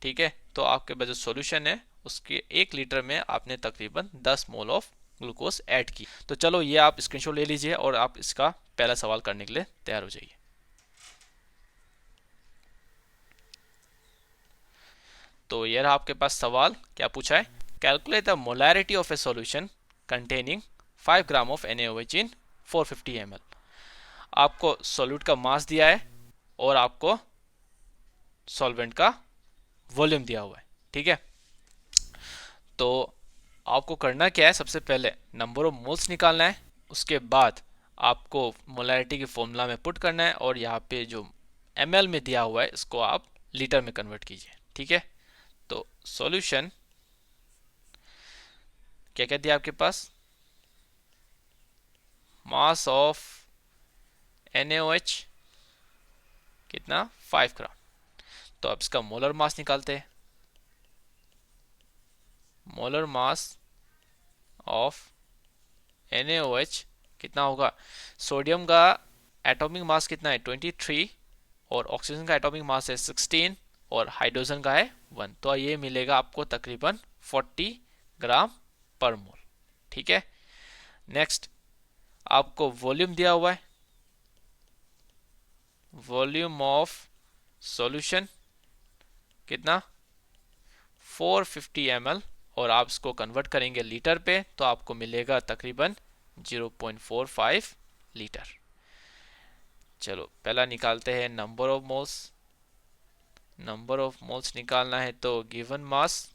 ठीक है, तो आपके पास जो सॉल्यूशन है उसके 1 लीटर में आपने तकरीबन 10 मोल ऑफ ग्लूकोज ऐड की। तो चलो ये आप स्क्रीनशॉट ले लीजिए और आप इसका पहला सवाल करने के लिए तैयार हो जाइए। तो ये रहा आपके पास सवाल। क्या पूछा है? Calculate the molarity of A solution containing 5 gram of NaOH in 450 ml। आपको सॉल्यूट का मास दिया है और आपको सॉल्वेंट का वॉल्यूम दिया हुआ है। ठीक है, तो आपको करना क्या है? सबसे पहले नंबर ऑफ मोल्स निकालना है, उसके बाद आपको मोलैरिटी की फॉर्मूला में पुट करना है और यहाँ पे जो ml में दिया हुआ है इसको आप लीटर में कन्वर्ट कीजिए। ठीक है, तो सॉल्यूशन क्या क्या दिया आपके पास? मास ऑफ NaOH कितना? 5 ग्राम। तो अब इसका मोलर मास निकालते हैं। मोलर मास ऑफ NaOH कितना होगा? सोडियम का एटॉमिक मास कितना है? 23, और ऑक्सीजन का एटॉमिक मास है 16, और हाइड्रोजन का है 1। तो ये मिलेगा आपको तकरीबन 40 ग्राम पर मोल। ठीक है, नेक्स्ट आपको वॉल्यूम दिया हुआ है। वॉल्यूम ऑफ सॉल्यूशन कितना? 450 ml, और आप इसको कन्वर्ट करेंगे लीटर पे तो आपको मिलेगा तकरीबन 0.45 लीटर। चलो पहला निकालते हैं number of moles. Number of moles निकालना है तो given mass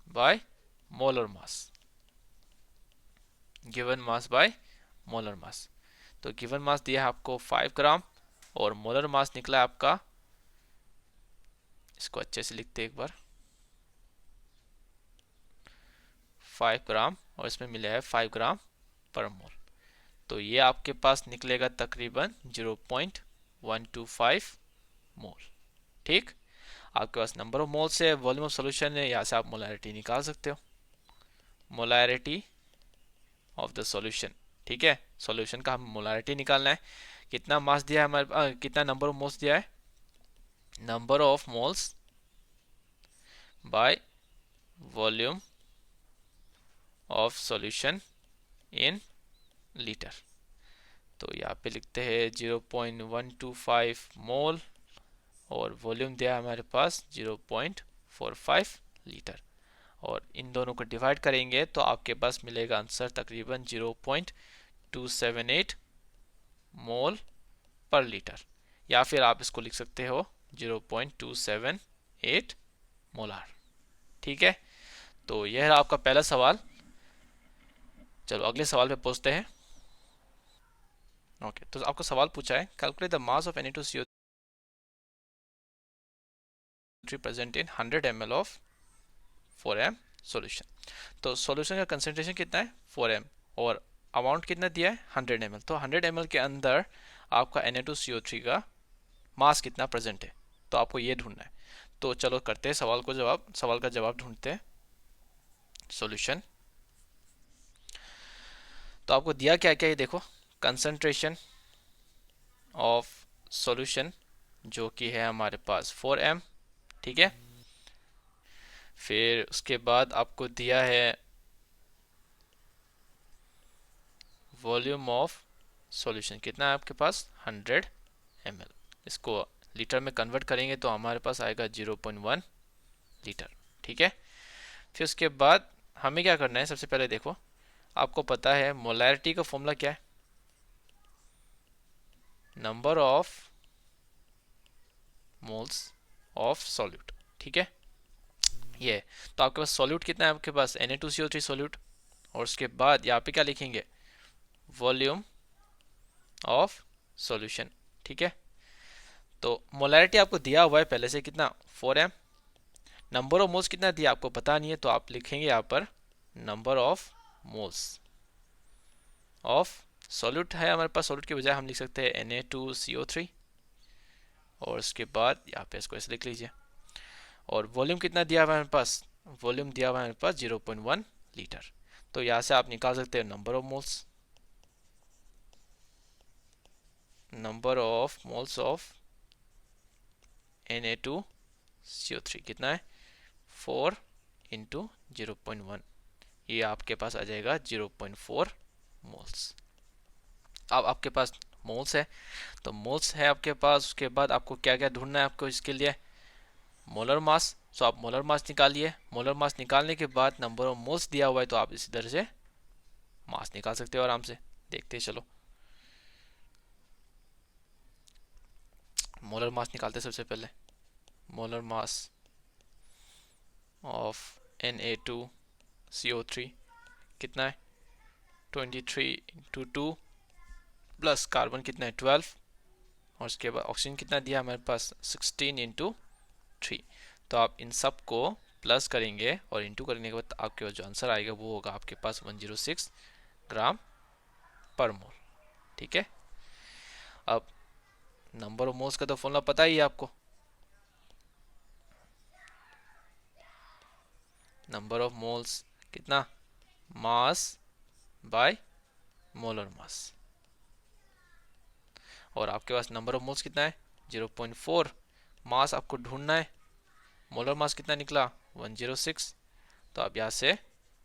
by molar mass, given mass by molar मास। तो गिवन मास दिया है आपको 5 ग्राम और मोलर मास निकला है आपका, इसको अच्छे से लिखते हैं एक बार, 5 ग्राम और इसमें मिला है 5 ग्राम पर मोल। तो ये आपके पास निकलेगा तकरीबन 0.125 मोल। ठीक, आपके पास नंबर ऑफ मोल्स है, वॉल्यूम ऑफ सॉल्यूशन है, यहाँ से आप मोलैरिटी निकाल सकते हो, मोलैरिटी ऑफ द सॉल्यूशन। ठीक है, सॉल्यूशन का हम मोलैरिटी निकालना है। कितना मास दिया है हमारे कितना नंबर ऑफ मोल्स दिया है, number of moles by volume of solution in litre. तो यहाँ पे लिखते हैं 0.125 मोल और वॉल्यूम दिया है हमारे पास 0.45 लीटर, और इन दोनों को डिवाइड करेंगे तो आपके पास मिलेगा आंसर तकरीबन 0.278 मोल पर लीटर, या फिर आप इसको लिख सकते हो 0.278 मोलार। ठीक है, तो यह है आपका पहला सवाल। चलो अगले सवाल पे पहुंचते हैं। ओके, तो आपको सवाल पूछा है calculate the mass of Na2CO3 present in 100 ml of 4m solution. तो सॉल्यूशन का कंसेंट्रेशन कितना है 4m और अमाउंट कितना दिया है 100 ml। तो 100 ml के अंदर आपका Na2CO3 का मास कितना प्रेजेंट है, तो आपको ये ढूंढना है। तो चलो करते हैं सवाल का जवाब ढूंढते हैं। सॉल्यूशन, तो आपको दिया क्या क्या है देखो, कंसंट्रेशन ऑफ सॉल्यूशन जो कि है हमारे पास 4m। ठीक है, फिर उसके बाद आपको दिया है वॉल्यूम ऑफ सॉल्यूशन, कितना है आपके पास 100 ml। इसको लीटर में कन्वर्ट करेंगे तो हमारे पास आएगा 0.1 लीटर। ठीक है, फिर उसके बाद हमें क्या करना है, सबसे पहले देखो आपको पता है मोलैरिटी का फॉर्मूला क्या है, number of moles of solute. ठीक है, ये तो आपके पास सॉल्यूट कितना है, आपके पास Na2CO3 सॉल्यूट, और उसके बाद यहाँ पे क्या लिखेंगे वॉल्यूम ऑफ सॉल्यूशन। ठीक है, तो मोलैरिटी आपको दिया हुआ है पहले से कितना 4m, नंबर ऑफ मोल्स कितना दिया आपको पता नहीं है, तो आप लिखेंगे यहाँ पर number of moles of solute है हमारे पास, सॉल्यूट के बजाय हम लिख सकते हैं Na2CO3, और उसके बाद यहाँ पे इसको ऐसे लिख लीजिए। और वॉल्यूम कितना दिया हुआ है हमारे पास, वॉल्यूम दिया हुआ है हमारे पास 0.1 लीटर। तो यहाँ से आप निकाल सकते हैं number of moles of Na2CO3 कितना है 4 इंटू 0.1, ये आपके पास आ जाएगा 0.4 मोल्स। अब आपके पास मोल्स है, तो मोल्स है आपके पास, उसके बाद आपको क्या क्या ढूंढना है आपको इसके लिए मोलर मास। तो आप मोलर मास निकालिए, मोलर मास निकालने के बाद नंबर ऑफ मोल्स दिया हुआ है तो आप इसी तरह से मास निकाल सकते हो आराम से। देखते हैं, चलो मोलर मास निकालते हैं। सबसे पहले मोलर मास ऑफ Na2CO3 कितना है 23 इंटू 2 प्लस कार्बन कितना है 12, और उसके बाद ऑक्सीजन कितना दिया हमारे पास 16 इंटू 3। तो आप इन सब को प्लस करेंगे और इंटू करने के बाद आपके पास जो आंसर आएगा वो होगा आपके पास 106 ग्राम पर मोल। ठीक है, अब नंबर ऑफ मोल्स का तो फॉर्मूला पता ही है आपको, नंबर ऑफ मोल्स कितना मास बाय मोलर मास, और आपके पास नंबर ऑफ मोल्स कितना है 0.4, मास आपको ढूंढना है, मोलर मास कितना निकला 106। तो आप यहाँ से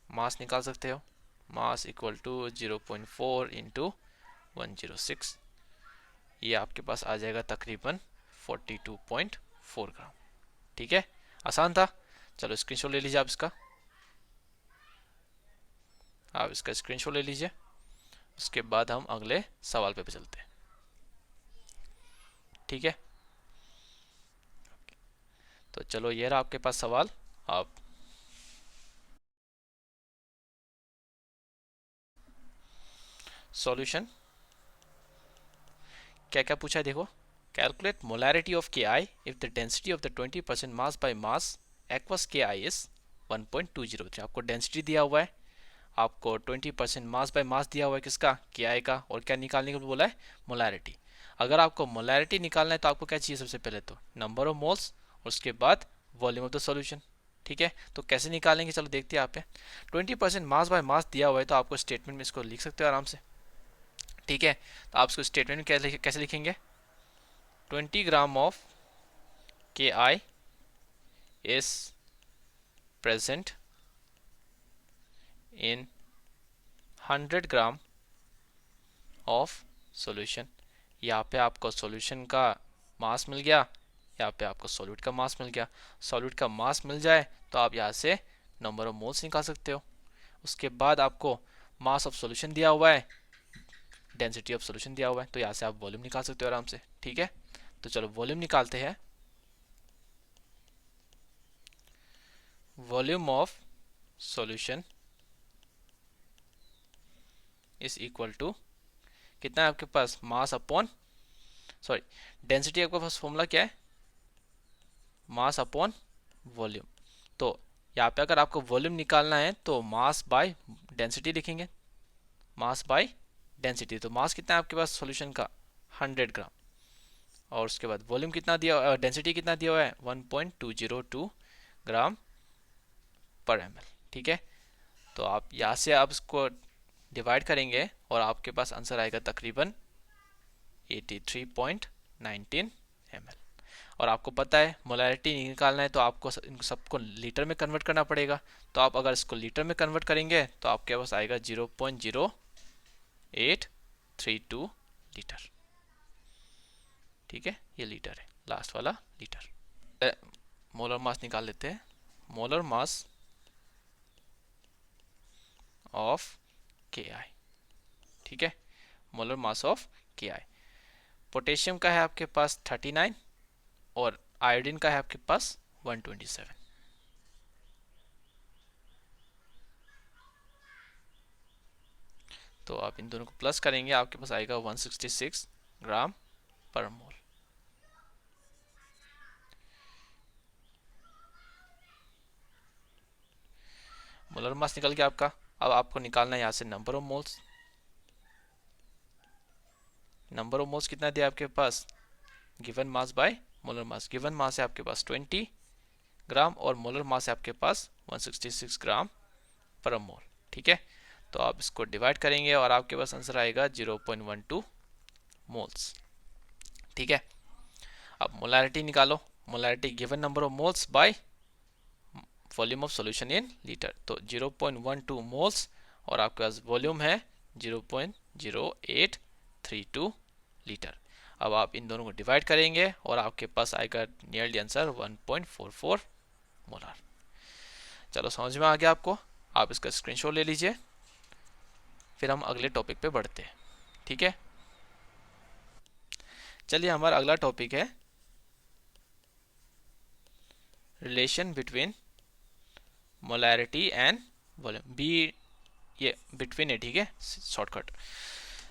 मास निकाल सकते हो, मास इक्वल टू 0.4 इंटू 106, ये आपके पास आ जाएगा तकरीबन 42.4 ग्राम। ठीक है, आसान था। चलो स्क्रीनशॉट ले लीजिए आप इसका स्क्रीनशॉट ले लीजिए। उसके बाद हम अगले सवाल पे चलते हैं। ठीक है। तो चलो ये रहा आपके पास सवाल। आप सॉल्यूशन क्या क्या पूछा है देखो। Calculate molarity of K I if the density of the 20% mass by mass aqueous के आई इज 1.203। आपको डेंसिटी दिया हुआ है, आपको 20% मास बाय मास दिया हुआ है किसका, के आई का, और क्या निकालने को बोला है, मोलैरिटी। अगर आपको मोलैरिटी निकालना है तो आपको क्या चाहिए, सबसे पहले तो नंबर ऑफ मोल्स और उसके बाद वॉल्यूम ऑफ द सॉल्यूशन। ठीक है, तो कैसे निकालेंगे, चलो देखते हैं। आप 20% मास बाय मास दिया हुआ है तो आपको स्टेटमेंट में इसको लिख सकते हो आराम से। ठीक है, तो आप इसको स्टेटमेंट में कैसे लिखेंगे, 20 gram of K I is present in 100 gram of solution. यहाँ पे आपको सॉल्यूशन का मास मिल गया, यहाँ पे आपको सॉल्यूट का मास मिल गया। सॉल्यूट का मास मिल जाए तो आप यहाँ से नंबर ऑफ मोल्स निकाल सकते हो। उसके बाद आपको मास ऑफ सॉल्यूशन दिया हुआ है, डेंसिटी ऑफ सॉल्यूशन दिया हुआ है, तो यहाँ से आप वॉल्यूम निकाल सकते हो आराम से। ठीक है, तो चलो वॉल्यूम निकालते हैं। Volume of solution is equal to कितना है आपके पास, मास अपॉन सॉरी डेंसिटी। आपके पास फॉर्मूला क्या है, मास अपॉन वॉल्यूम। तो यहाँ पे अगर आपको वॉल्यूम निकालना है तो मास बाय डेंसिटी लिखेंगे, मास बाय डेंसिटी। तो मास कितना है आपके पास सॉल्यूशन का, 100 ग्राम, और उसके बाद वॉल्यूम कितना दिया, डेंसिटी कितना दिया हुआ है, 1.202 ग्राम पर एम एल। ठीक है, तो आप यहाँ से आप इसको डिवाइड करेंगे और आपके पास आंसर आएगा तकरीबन 83.19 एम एल। और आपको पता है मोलैरिटी निकालना है तो आपको इन सबको लीटर में कन्वर्ट करना पड़ेगा। तो आप अगर इसको लीटर में कन्वर्ट करेंगे तो आपके पास आएगा 0.0832 लीटर। ठीक है, ये लीटर है, लास्ट वाला लीटर। मोलर मास निकाल लेते हैं। मोलर मास ऑफ के आई। ठीक है, molar mass of K I. Potassium का है आपके पास 39 और आयोडीन का है आपके पास 127। तो आप इन दोनों को प्लस करेंगे, आपके पास आएगा 166 ग्राम पर मोल। मोलर मास निकल गया आपका। अब आपको निकालना है यहाँ से number of moles. Number of moles कितना दिया आपके पास, given mass by molar mass. Given mass है आपके पास 20 ग्राम और मोलर मास है आपके पास 166 ग्राम पर मोल। ठीक है, तो आप इसको डिवाइड करेंगे और आपके पास आंसर आएगा 0.12 मोल्स। ठीक है, अब मोलैरिटी निकालो। Molarity given number of moles by volume of solution in litre. तो 0.12 मोल्स और आपके पास वॉल्यूम है 0.0832 लीटर। अब आप इन दोनों को डिवाइड करेंगे और आपके पास आएगा नियरली आंसर 1.44 मोलर। चलो समझ में आ गया आपको, आप इसका स्क्रीनशॉट ले लीजिए, फिर हम अगले टॉपिक पे बढ़ते हैं। ठीक है, चलिए हमारा अगला टॉपिक है relation between molarity and volume. बी ये बिटवीन है, ठीक है, शॉर्टकट।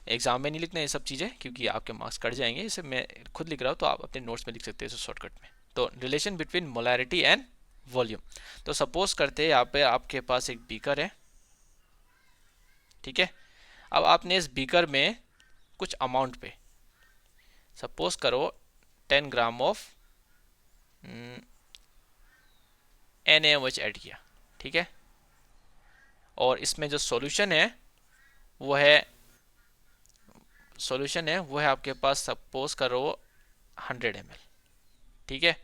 एग्जाम में नहीं लिखना ये सब चीज़ें क्योंकि आपके मार्क्स कट जाएंगे, इसे मैं खुद लिख रहा हूँ तो आप अपने नोट्स में लिख सकते हैं शॉर्टकट में। तो relation between molarity and volume. तो सपोज करते हैं यहाँ पे आपके पास एक बीकर है। ठीक है, अब आपने इस बीकर में कुछ अमाउंट पे, सपोज करो 10 ग्राम ऑफ NaOH ऐड किया। ठीक है, और इसमें जो सॉल्यूशन है वो है आपके पास सपोज करो 100 ml। ठीक है,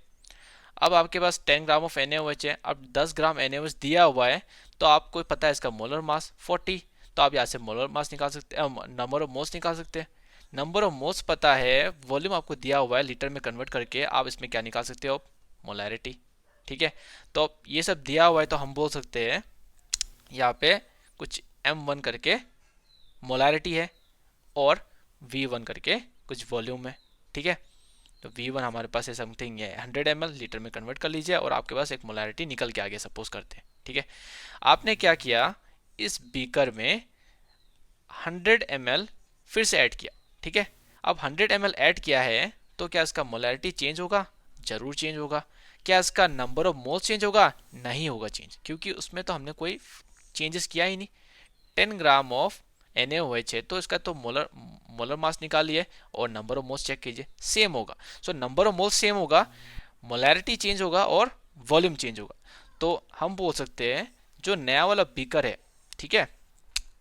अब आपके पास 10 ग्राम ऑफ NaOH है। अब 10 ग्राम NaOH दिया हुआ है तो आपको पता है इसका मोलर मास 40। तो आप यहाँ से मोलर मास निकाल सकते हैं, नंबर ऑफ मोल्स निकाल सकते हैं। नंबर ऑफ मोल्स पता है, वॉल्यूम आपको दिया हुआ है, लीटर में कन्वर्ट करके आप इसमें क्या निकाल सकते हो, मोलैरिटी। ठीक है, तो ये सब दिया हुआ है तो हम बोल सकते हैं यहाँ पे कुछ M1 करके मोलैरिटी है और V1 करके कुछ वॉल्यूम है। ठीक है, तो V1 हमारे पास है समथिंग है 100 ml, लीटर में कन्वर्ट कर लीजिए और आपके पास एक मोलैरिटी निकल के आ गया सपोज करते हैं, ठीक है। आपने क्या किया, इस बीकर में 100 ml फिर से ऐड किया, ठीक है। अब 100 ml ऐड किया है तो क्या इसका मोलैरिटी चेंज होगा? जरूर चेंज होगा। क्या इसका नंबर ऑफ मोल्स चेंज होगा? नहीं होगा चेंज, क्योंकि उसमें तो हमने कोई चेंजेस किया ही नहीं। 10 ग्राम ऑफ NaOH है तो इसका तो मोलर मोलर मास निकालिए और नंबर ऑफ मोल्स चेक कीजिए, सेम होगा। So number of moles same होगा, मोलैरिटी चेंज होगा और वॉल्यूम चेंज होगा। तो हम बोल सकते हैं जो नया वाला बीकर है, ठीक है,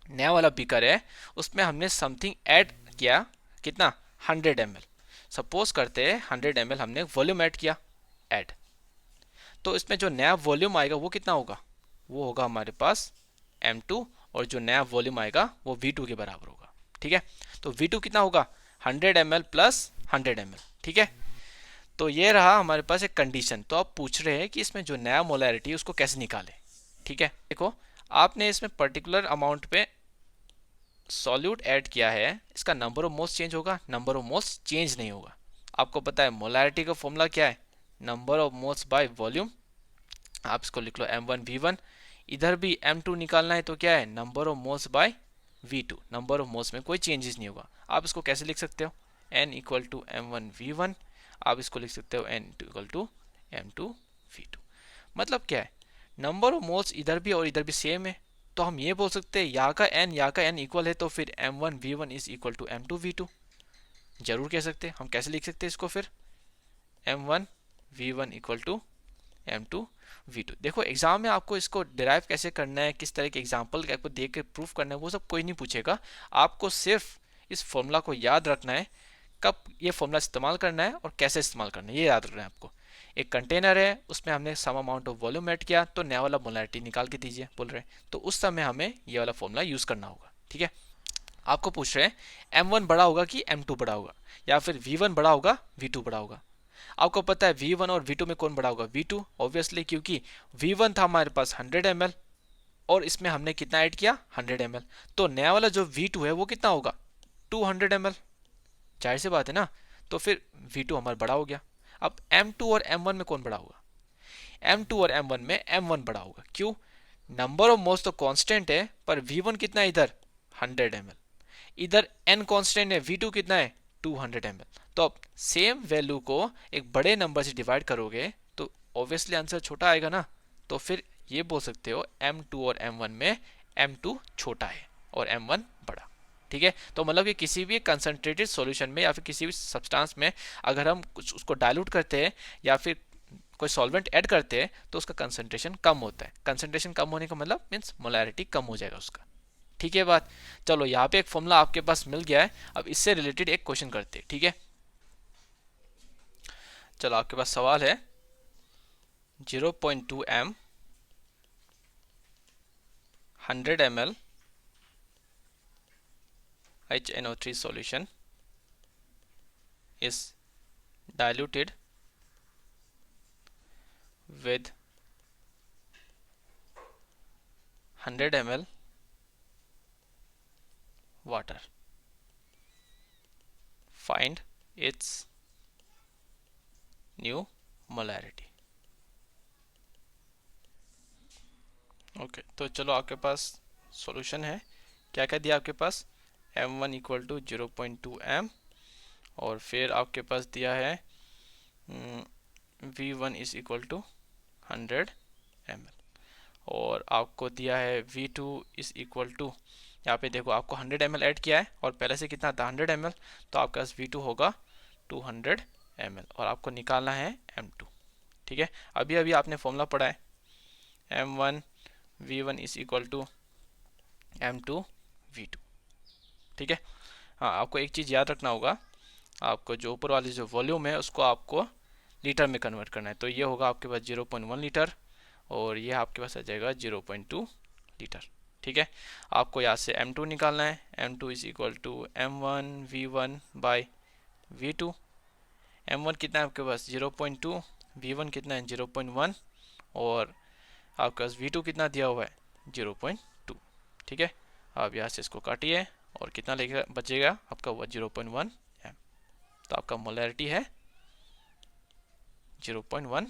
नया वाला बीकर है उसमें हमने समथिंग ऐड किया, कितना? 100 ml। सपोज करते हैं 100 ml हमने वॉल्यूम ऐड किया, ऐड, तो इसमें जो नया वॉल्यूम आएगा वो कितना होगा? वो होगा हमारे पास M2, और जो नया वॉल्यूम आएगा वो V2 के बराबर होगा, ठीक है। तो V2 कितना होगा? 100 ml प्लस 100 ml, ठीक है। तो ये रहा हमारे पास एक कंडीशन। तो आप पूछ रहे हैं कि इसमें जो नया मोलैरिटी है उसको कैसे निकालें, ठीक है। देखो, आपने इसमें पर्टिकुलर अमाउंट पे सॉल्यूट ऐड किया है, इसका नंबर ऑफ मोल्स चेंज होगा? नंबर ऑफ मोल्स चेंज नहीं होगा। आपको पता है मोलैरिटी का फॉर्मूला क्या है? Number of moles by volume. आप इसको लिख लो M1V1। इधर भी M2 निकालना है तो क्या है? Number of moles bye V2। Number of moles में कोई चेंजेस नहीं होगा। आप इसको कैसे लिख सकते हो? N equal to M1V1। आप इसको लिख सकते हो N इक्वल टू M2V2। मतलब क्या है? नंबर ऑफ मोल्स इधर भी और इधर भी सेम है, तो हम ये बोल सकते हैं यहाँ का n इक्वल है, तो फिर M1V1 is equal to M2V2। जरूर कह सकते हैं। हम कैसे लिख सकते हैं इसको फिर? M1V1 equal to M2V2। देखो, एग्जाम में आपको इसको डिराइव कैसे करना है, किस तरह के एग्जाम्पल आपको देख के प्रूफ करना है, वो सब कोई नहीं पूछेगा। आपको सिर्फ इस फॉर्मूला को याद रखना है, कब ये फॉर्मूला इस्तेमाल करना है और कैसे इस्तेमाल करना है, ये याद रखना है आपको। एक कंटेनर है, उसमें हमने some amount of volume add किया, तो नया वाला मोलैरिटी निकाल के दीजिए बोल रहे हैं, तो उस समय हमें ये वाला फॉर्मूला यूज़ करना होगा, ठीक है। आपको पूछ रहे हैं M1 बड़ा होगा कि M2 बड़ा होगा, या फिर V1 बड़ा होगा V2 बड़ा होगा। आपको पता है V1 और V2 में कौन बड़ा होगा? V2 ऑब्वियसली, क्योंकि V1 था हमारे पास 100 ml और इसमें हमने कितना ऐड किया? 100 ml। तो नया वाला जो V2 है वो कितना होगा? 200 ml। जाहिर सी बात है ना, तो फिर V2 हमारा बड़ा हो गया। अब M2 और M1 में कौन बड़ा होगा? M2 और M1 में M1 बड़ा होगा। क्यों? नंबर ऑफ मोल्स तो कांस्टेंट है, पर V1 कितना है इधर? 100 ml। इधर n कांस्टेंट है, V2 कितना है? 200 ml। तो अब सेम वैल्यू को एक बड़े नंबर से डिवाइड करोगे तो ऑब्वियसली आंसर छोटा आएगा ना। तो फिर ये बोल सकते हो M2 और M1 में M2 छोटा है और M1 बड़ा, ठीक है। तो मतलब कि किसी भी कंसंट्रेटेड सॉल्यूशन में या फिर किसी भी सब्सटेंस में अगर हम कुछ उसको डाइल्यूट करते हैं या फिर कोई सॉल्वेंट ऐड करते हैं तो उसका कंसंट्रेशन कम होता है। कंसंट्रेशन कम होने का मतलब मीन्स मोलैरिटी कम हो जाएगा उसका, ठीक है बात। चलो, यहाँ पे एक फॉर्मूला आपके पास मिल गया है, अब इससे रिलेटेड एक क्वेश्चन करते हैं, ठीक है। चलो, आपके पास सवाल है 0.2 m 100 ml HNO3 solution is diluted with 100 ml water. Find its new molarity. Okay, तो चलो आपके पास सॉल्यूशन है। क्या क्या दिया आपके पास? M1 इक्वल टू 0.2 m, और फिर आपके पास दिया है V1 is equal to 100 ml, और आपको दिया है V2 इज इक्वल टू, यहाँ पे देखो आपको 100 ml ऐड किया है और पहले से कितना था? 100 ml, तो आपके पास V2 होगा 200 ml और आपको निकालना है M2, ठीक है। अभी अभी आपने फॉर्मूला पढ़ा है M1 V1 is equal to M2 V2, ठीक है। हाँ, आपको एक चीज़ याद रखना होगा, आपको जो ऊपर वाली जो वॉल्यूम है उसको आपको लीटर में कन्वर्ट करना है। तो ये होगा आपके पास 0.1 लीटर और ये आपके पास आ जाएगा 0.2 लीटर, ठीक है। आपको यहाँ से M2 निकालना है। M2 is equal to M1 V1 by V2। M1 कितना है आपके पास? 0.2, V1 कितना है? 0.1, और आपके पास V2 कितना दिया हुआ है? 0.2, ठीक है। आप यहाँ से इसको काटिए और कितना लेगा बचेगा आपका? 0.1 m। तो आपका मोलैरिटी है 0.1